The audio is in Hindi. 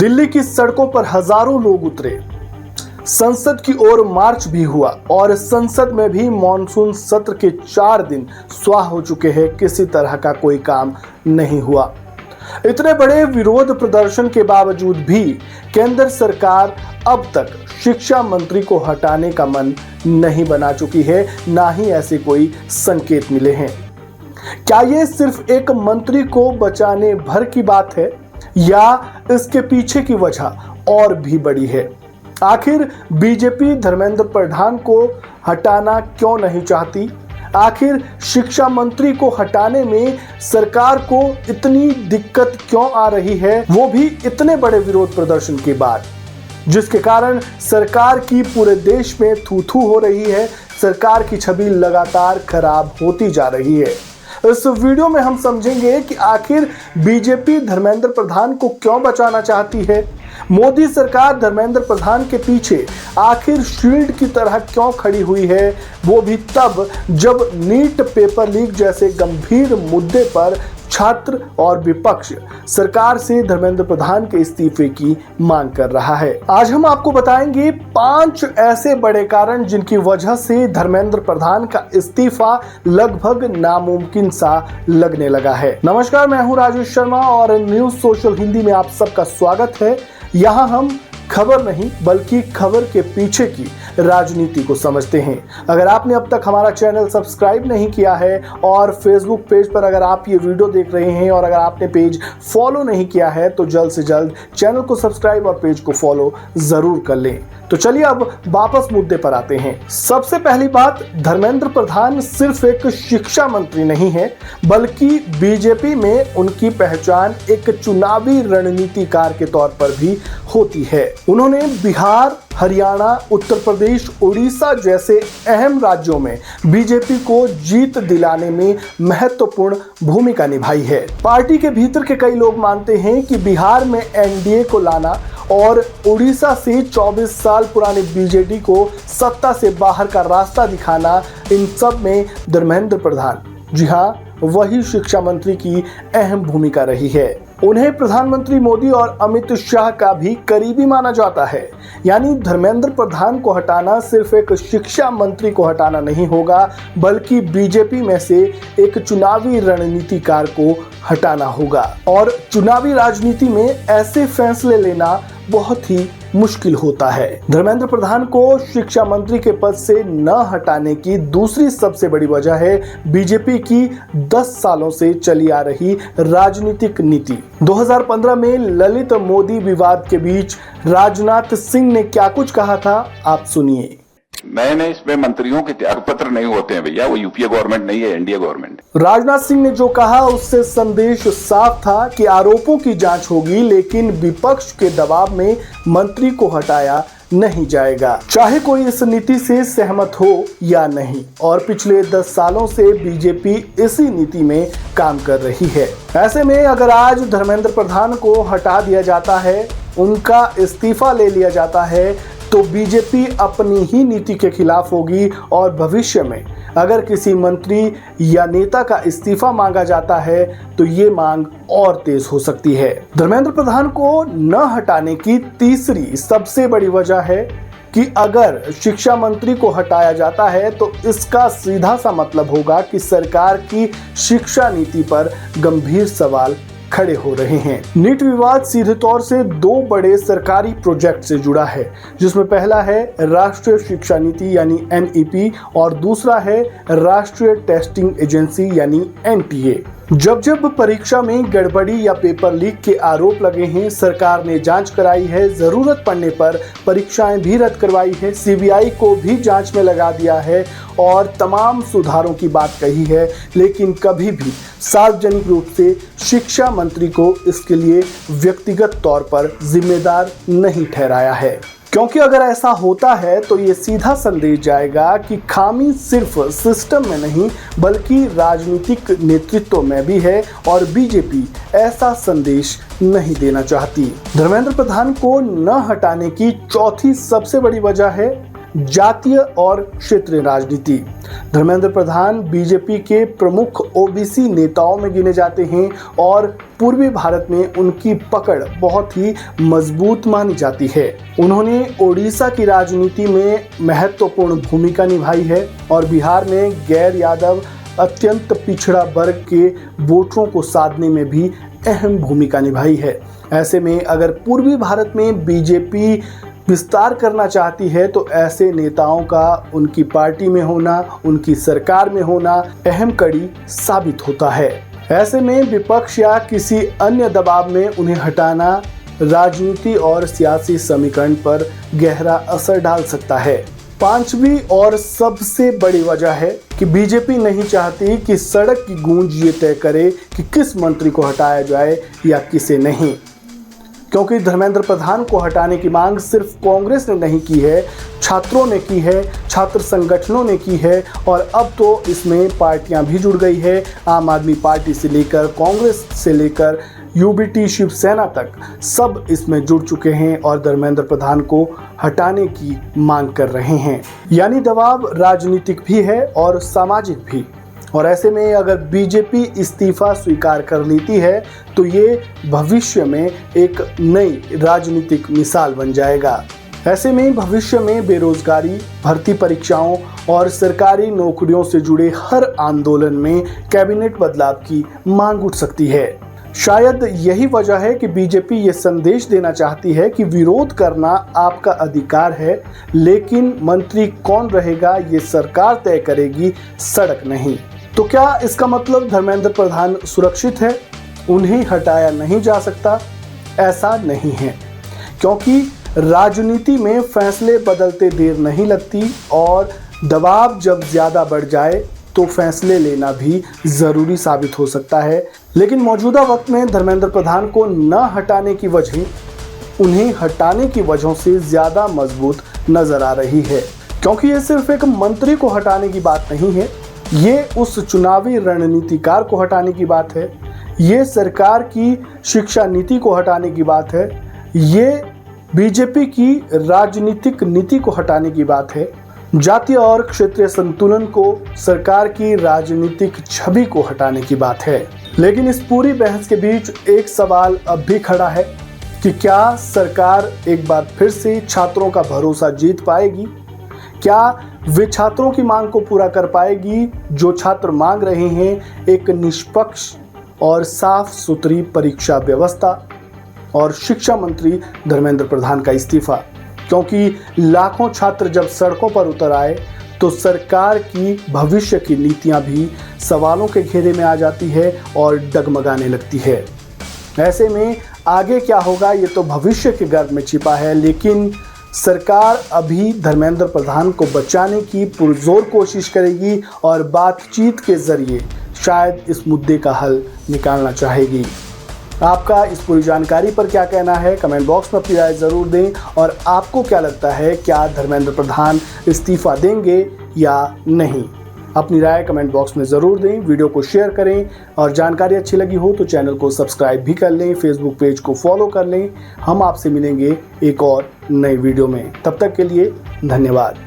दिल्ली की सड़कों पर हजारों लोग उतरे, संसद की ओर मार्च भी हुआ और संसद में भी मॉनसून सत्र के 4 दिन स्वाह हो चुके हैं। किसी तरह का कोई काम नहीं हुआ। इतने बड़े विरोध प्रदर्शन के बावजूद भी केंद्र सरकार अब तक शिक्षा मंत्री को हटाने का मन नहीं बना चुकी है, ना ही ऐसे कोई संकेत मिले हैं। क्या ये सिर्फ एक मंत्री को बचाने भर की बात है या इसके पीछे की वजह और भी बड़ी है? आखिर बीजेपी धर्मेंद्र प्रधान को हटाना क्यों नहीं चाहती? आखिर शिक्षा मंत्री को हटाने में सरकार को इतनी दिक्कत क्यों आ रही है, वो भी इतने बड़े विरोध प्रदर्शन के बाद, जिसके कारण सरकार की पूरे देश में थू-थू हो रही है। सरकार की छवि लगातार खराब होती जा रही है। इस वीडियो में हम समझेंगे कि आखिर बीजेपी धर्मेंद्र प्रधान को क्यों बचाना चाहती है, मोदी सरकार धर्मेंद्र प्रधान के पीछे आखिर शील्ड की तरह क्यों खड़ी हुई है, वो भी तब जब नीट पेपर लीक जैसे गंभीर मुद्दे पर छात्र और विपक्ष सरकार से धर्मेंद्र प्रधान के इस्तीफे की मांग कर रहा है। आज हम आपको बताएंगे 5 ऐसे बड़े कारण जिनकी वजह से धर्मेंद्र प्रधान का इस्तीफा लगभग नामुमकिन सा लगने लगा है। नमस्कार, मैं हूं राजेश शर्मा और न्यूज सोशल हिंदी में आप सबका स्वागत है। यहाँ हम खबर नहीं बल्कि खबर के पीछे की राजनीति को समझते हैं। अगर आपने अब तक हमारा चैनल सब्सक्राइब नहीं किया है और फेसबुक पेज पर अगर आप ये वीडियो देख रहे हैं और अगर आपने पेज फॉलो नहीं किया है तो जल्द से जल्द चैनल को सब्सक्राइब और पेज को फॉलो जरूर कर लें। तो चलिए अब वापस मुद्दे पर आते हैं। सबसे पहली बात, धर्मेंद्र प्रधान सिर्फ एक शिक्षा मंत्री नहीं है बल्कि बीजेपी में उनकी पहचान एक चुनावी रणनीतिकार के तौर पर भी होती है। उन्होंने बिहार, हरियाणा, उत्तर प्रदेश, उड़ीसा जैसे अहम राज्यों में बीजेपी को जीत दिलाने में महत्वपूर्ण भूमिका निभाई है। पार्टी के भीतर के कई लोग मानते हैं कि बिहार में एनडीए को लाना और उड़ीसा से 24 साल पुराने बीजेडी को सत्ता से बाहर का रास्ता दिखाना, इन सब में धर्मेंद्र प्रधान, जी हाँ, वही शिक्षा मंत्री की अहम भूमिका रही है। उन्हें प्रधानमंत्री मोदी और अमित शाह का भी करीबी माना जाता है। यानी धर्मेंद्र प्रधान को हटाना सिर्फ एक शिक्षा मंत्री को हटाना नहीं होगा बल्कि बीजेपी में से एक चुनावी रणनीतिकार को हटाना होगा। और चुनावी राजनीति में ऐसे फैसले लेना बहुत ही मुश्किल होता है। धर्मेंद्र प्रधान को शिक्षा मंत्री के पद से न हटाने की दूसरी सबसे बड़ी वजह है बीजेपी की 10 सालों से चली आ रही राजनीतिक नीति। 2015 में ललित मोदी विवाद के बीच राजनाथ सिंह ने क्या कुछ कहा था, आप सुनिए। नए इसमें मंत्रियों के त्यागपत्र नहीं होते हैं भैया, वो यूपीए गवर्नमेंट नहीं है, एनडीए गवर्नमेंट। राजनाथ सिंह ने जो कहा उससे संदेश साफ था कि आरोपों की जांच होगी लेकिन विपक्ष के दबाव में मंत्री को हटाया नहीं जाएगा, चाहे कोई इस नीति से सहमत हो या नहीं। और पिछले 10 सालों से बीजेपी इसी नीति में काम कर रही है। ऐसे में अगर आज धर्मेंद्र प्रधान को हटा दिया जाता है, उनका इस्तीफा ले लिया जाता है, तो बीजेपी अपनी ही नीति के खिलाफ होगी और भविष्य में अगर किसी मंत्री या नेता का इस्तीफा मांगा जाता है तो ये मांग और तेज हो सकती है। धर्मेंद्र प्रधान को न हटाने की तीसरी सबसे बड़ी वजह है कि अगर शिक्षा मंत्री को हटाया जाता है तो इसका सीधा सा मतलब होगा कि सरकार की शिक्षा नीति पर गंभीर सवाल खड़े हो रहे हैं। नीट विवाद सीधे तौर से 2 बड़े सरकारी प्रोजेक्ट से जुड़ा है, जिसमें पहला है राष्ट्रीय शिक्षा नीति यानी एनईपी और दूसरा है राष्ट्रीय टेस्टिंग एजेंसी यानी एनटीए। जब जब परीक्षा में गड़बड़ी या पेपर लीक के आरोप लगे हैं, सरकार ने जांच कराई है, जरूरत पड़ने पर परीक्षाएं भी रद्द करवाई है, सीबीआई को भी जांच में लगा दिया है और तमाम सुधारों की बात कही है, लेकिन कभी भी सार्वजनिक रूप से शिक्षा मंत्री को इसके लिए व्यक्तिगत तौर पर जिम्मेदार नहीं ठहराया है। क्योंकि अगर ऐसा होता है तो ये सीधा संदेश जाएगा कि खामी सिर्फ सिस्टम में नहीं बल्कि राजनीतिक नेतृत्व में भी है और बीजेपी ऐसा संदेश नहीं देना चाहती। धर्मेंद्र प्रधान को न हटाने की चौथी सबसे बड़ी वजह है जातीय और क्षेत्रीय राजनीति। धर्मेंद्र प्रधान बीजेपी के प्रमुख ओबीसी नेताओं में गिने जाते हैं और पूर्वी भारत में उनकी पकड़ बहुत ही मजबूत मानी जाती है। उन्होंने ओडिशा की राजनीति में महत्वपूर्ण भूमिका निभाई है और बिहार में गैर यादव अत्यंत पिछड़ा वर्ग के वोटरों को साधने में भी अहम भूमिका निभाई है। ऐसे में अगर पूर्वी भारत में बीजेपी विस्तार करना चाहती है तो ऐसे नेताओं का उनकी पार्टी में होना, उनकी सरकार में होना अहम कड़ी साबित होता है। ऐसे में विपक्ष या किसी अन्य दबाव में उन्हें हटाना राजनीति और सियासी समीकरण पर गहरा असर डाल सकता है। पांचवी और सबसे बड़ी वजह है कि बीजेपी नहीं चाहती कि सड़क की गूंज ये तय करे कि किस मंत्री को हटाया जाए या किसे नहीं, क्योंकि धर्मेंद्र प्रधान को हटाने की मांग सिर्फ कांग्रेस ने नहीं की है, छात्रों ने की है, छात्र संगठनों ने की है और अब तो इसमें पार्टियां भी जुड़ गई है। आम आदमी पार्टी से लेकर कांग्रेस से लेकर यूबीटी शिवसेना तक सब इसमें जुड़ चुके हैं और धर्मेंद्र प्रधान को हटाने की मांग कर रहे हैं। यानी दबाव राजनीतिक भी है और सामाजिक भी। और ऐसे में अगर बीजेपी इस्तीफा स्वीकार कर लेती है तो ये भविष्य में एक नई राजनीतिक मिसाल बन जाएगा। ऐसे में भविष्य में बेरोजगारी, भर्ती परीक्षाओं और सरकारी नौकरियों से जुड़े हर आंदोलन में कैबिनेट बदलाव की मांग उठ सकती है। शायद यही वजह है कि बीजेपी ये संदेश देना चाहती है कि विरोध करना आपका अधिकार है, लेकिन मंत्री कौन रहेगा ये सरकार तय करेगी, सड़क नहीं। तो क्या इसका मतलब धर्मेंद्र प्रधान सुरक्षित है, उन्हें हटाया नहीं जा सकता? ऐसा नहीं है, क्योंकि राजनीति में फैसले बदलते देर नहीं लगती और दबाव जब ज्यादा बढ़ जाए तो फैसले लेना भी जरूरी साबित हो सकता है। लेकिन मौजूदा वक्त में धर्मेंद्र प्रधान को न हटाने की वजह उन्हें हटाने की वजहों से ज्यादा मजबूत नजर आ रही है, क्योंकि ये सिर्फ एक मंत्री को हटाने की बात नहीं है, ये उस चुनावी रणनीतिकार को हटाने की बात है, ये सरकार की शिक्षा नीति को हटाने की बात है, ये बीजेपी की राजनीतिक नीति को हटाने की बात है, जातीय और क्षेत्रीय संतुलन को, सरकार की राजनीतिक छवि को हटाने की बात है। लेकिन इस पूरी बहस के बीच एक सवाल अब भी खड़ा है कि क्या सरकार एक बार फिर से छात्रों का भरोसा जीत पाएगी? क्या वे छात्रों की मांग को पूरा कर पाएगी? जो छात्र मांग रहे हैं एक निष्पक्ष और साफ सुथरी परीक्षा व्यवस्था और शिक्षा मंत्री धर्मेंद्र प्रधान का इस्तीफा, क्योंकि लाखों छात्र जब सड़कों पर उतर आए तो सरकार की भविष्य की नीतियां भी सवालों के घेरे में आ जाती है और डगमगाने लगती है। ऐसे में आगे क्या होगा ये तो भविष्य के गर्भ में छिपा है, लेकिन सरकार अभी धर्मेंद्र प्रधान को बचाने की पुरजोर कोशिश करेगी और बातचीत के जरिए शायद इस मुद्दे का हल निकालना चाहेगी। आपका इस पूरी जानकारी पर क्या कहना है? कमेंट बॉक्स में अपनी राय ज़रूर दें। और आपको क्या लगता है, क्या धर्मेंद्र प्रधान इस्तीफा देंगे या नहीं? अपनी राय कमेंट बॉक्स में ज़रूर दें, वीडियो को शेयर करें और जानकारी अच्छी लगी हो तो चैनल को सब्सक्राइब भी कर लें, फेसबुक पेज को फॉलो कर लें। हम आपसे मिलेंगे एक और नई वीडियो में, तब तक के लिए धन्यवाद।